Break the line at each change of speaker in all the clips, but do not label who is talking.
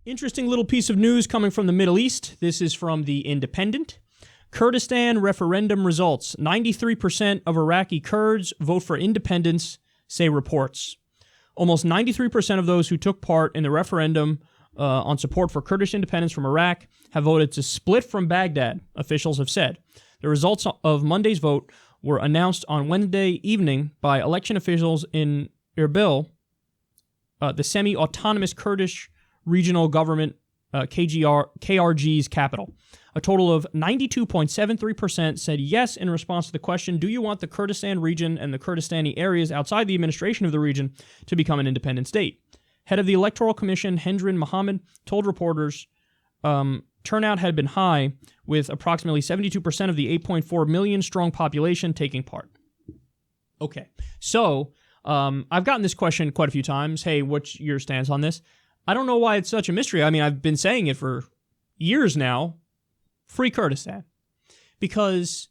Interesting little piece of news coming from the Middle East. This is from the Independent. Kurdistan referendum results. 93% of Iraqi Kurds vote for independence, say reports. Almost 93% of those who took part in the referendum on support for Kurdish independence from Iraq have voted to split from Baghdad, officials have said. The results of Monday's vote were announced on Wednesday evening by election officials in Erbil, the semi-autonomous Kurdish regional government, KRG's capital. A total of 92.73% said yes in response to the question, do you want the Kurdistan region and the Kurdistani areas outside the administration of the region to become an independent state? Head of the Electoral Commission, Hendrin Mohammed, told reporters turnout had been high, with approximately 72% of the 8.4 million strong population taking part. Okay, so I've gotten this question quite a few times. Hey, what's your stance on this? I don't know why it's such a mystery. I mean, I've been saying it for years now. Free Kurdistan. Because,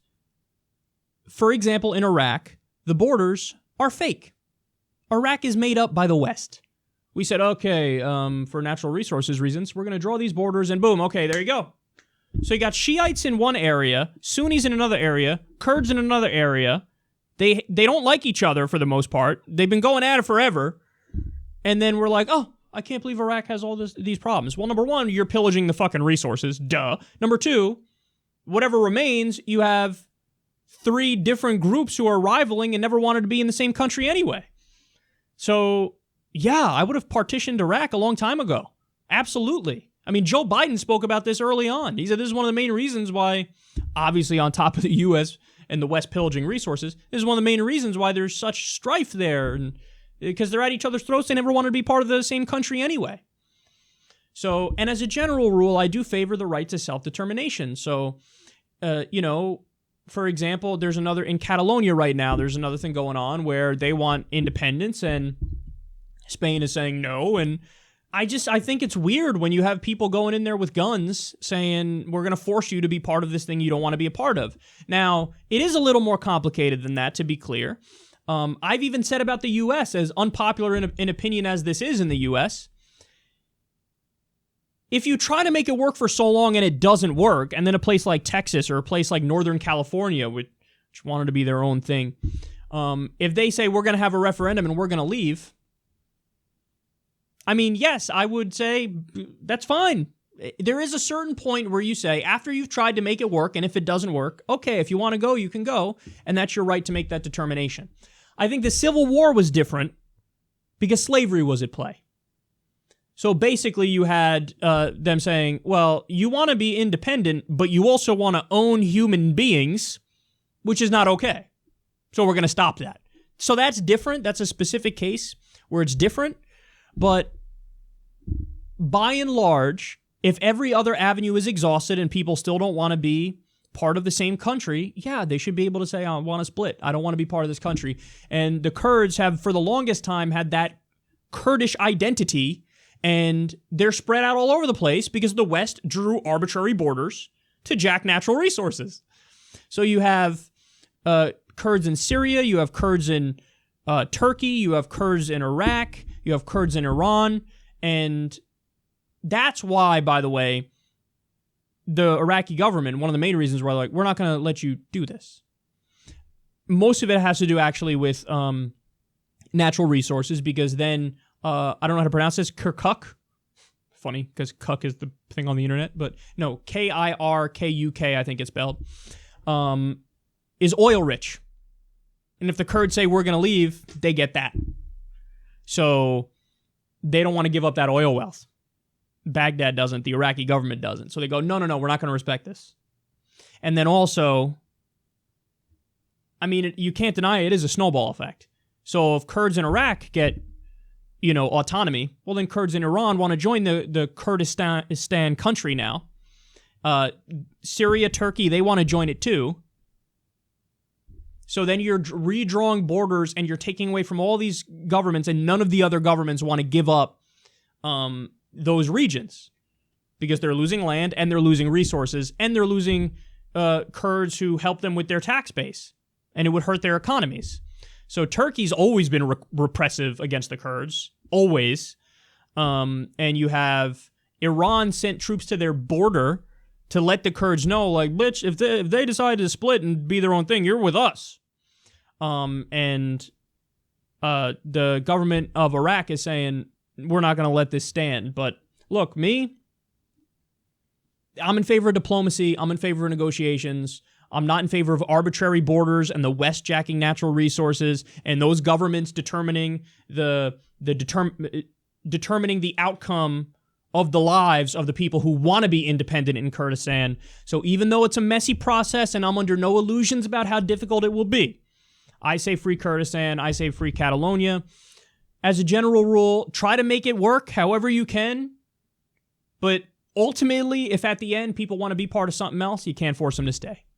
for example, in Iraq, the borders are fake. Iraq is made up by the West. We said, okay, for natural resources reasons, we're going to draw these borders and boom, okay, there you go. So you got Shiites in one area, Sunnis in another area, Kurds in another area. They don't like each other for the most part. They've been going at it forever. And then we're like, oh, I can't believe Iraq has all these problems. Well, number one, you're pillaging the fucking resources. Duh. Number two, whatever remains, you have 3 different groups who are rivaling and never wanted to be in the same country anyway. So, yeah, I would have partitioned Iraq a long time ago. Absolutely. I mean, Joe Biden spoke about this early on. He said this is one of the main reasons why, obviously on top of the U.S. and the West pillaging resources, this is one of the main reasons why there's such strife there, and because they're at each other's throats. They never wanted to be part of the same country anyway. So, and as a general rule, I do favor the right to self-determination. So, for example, there's another, in Catalonia right now, there's another thing going on where they want independence and Spain is saying no. And I think it's weird when you have people going in there with guns saying, we're going to force you to be part of this thing you don't want to be a part of. Now, it is a little more complicated than that, to be clear. I've even said about the U.S., as unpopular in opinion as this is in the U.S., if you try to make it work for so long and it doesn't work, and then a place like Texas or a place like Northern California, which wanted to be their own thing, if they say we're going to have a referendum and we're going to leave, I mean, yes, I would say that's fine. There is a certain point where you say, after you've tried to make it work, and if it doesn't work, okay, if you want to go, you can go, and that's your right to make that determination. I think the Civil War was different because slavery was at play. So basically you had them saying, well, you want to be independent, but you also want to own human beings, which is not okay. So we're going to stop that. So that's different. That's a specific case where it's different. But by and large, if every other avenue is exhausted and people still don't want to be part of the same country, yeah, they should be able to say, I want to split. I don't want to be part of this country. And the Kurds have, for the longest time, had that Kurdish identity, and they're spread out all over the place because the West drew arbitrary borders to jack natural resources. So you have Kurds in Syria, you have Kurds in Turkey, you have Kurds in Iraq, you have Kurds in Iran, and that's why, by the way, the Iraqi government, one of the main reasons why we're not going to let you do this. Most of it has to do actually with natural resources, because then, I don't know how to pronounce this, Kirkuk, funny, because Kuk is the thing on the internet, but no, Kirkuk, I think it's spelled, is oil rich. And if the Kurds say we're going to leave, they get that. So they don't want to give up that oil wealth. Baghdad doesn't, the Iraqi government doesn't. So they go, no, we're not going to respect this. And then also, I mean, you can't deny it is a snowball effect. So if Kurds in Iraq get, autonomy, well, then Kurds in Iran want to join the Kurdistan country now. Syria, Turkey, they want to join it too. So then you're redrawing borders and you're taking away from all these governments, and none of the other governments want to give up those regions because they're losing land and they're losing resources and they're losing Kurds who help them with their tax base, and it would hurt their economies. So Turkey's always been repressive against the Kurds, always. And you have Iran sent troops to their border to let the Kurds know, like, bitch, if they decide to split and be their own thing, you're with us. And the government of Iraq is saying, we're not going to let this stand. But look, I'm in favor of diplomacy. I'm in favor of negotiations. I'm not in favor of arbitrary borders and the West jacking natural resources and those governments determining determining the outcome of the lives of the people who want to be independent in Kurdistan. So even though it's a messy process and I'm under no illusions about how difficult it will be, I say free Kurdistan. I say free Catalonia. As a general rule, try to make it work however you can. But ultimately, if at the end people want to be part of something else, you can't force them to stay.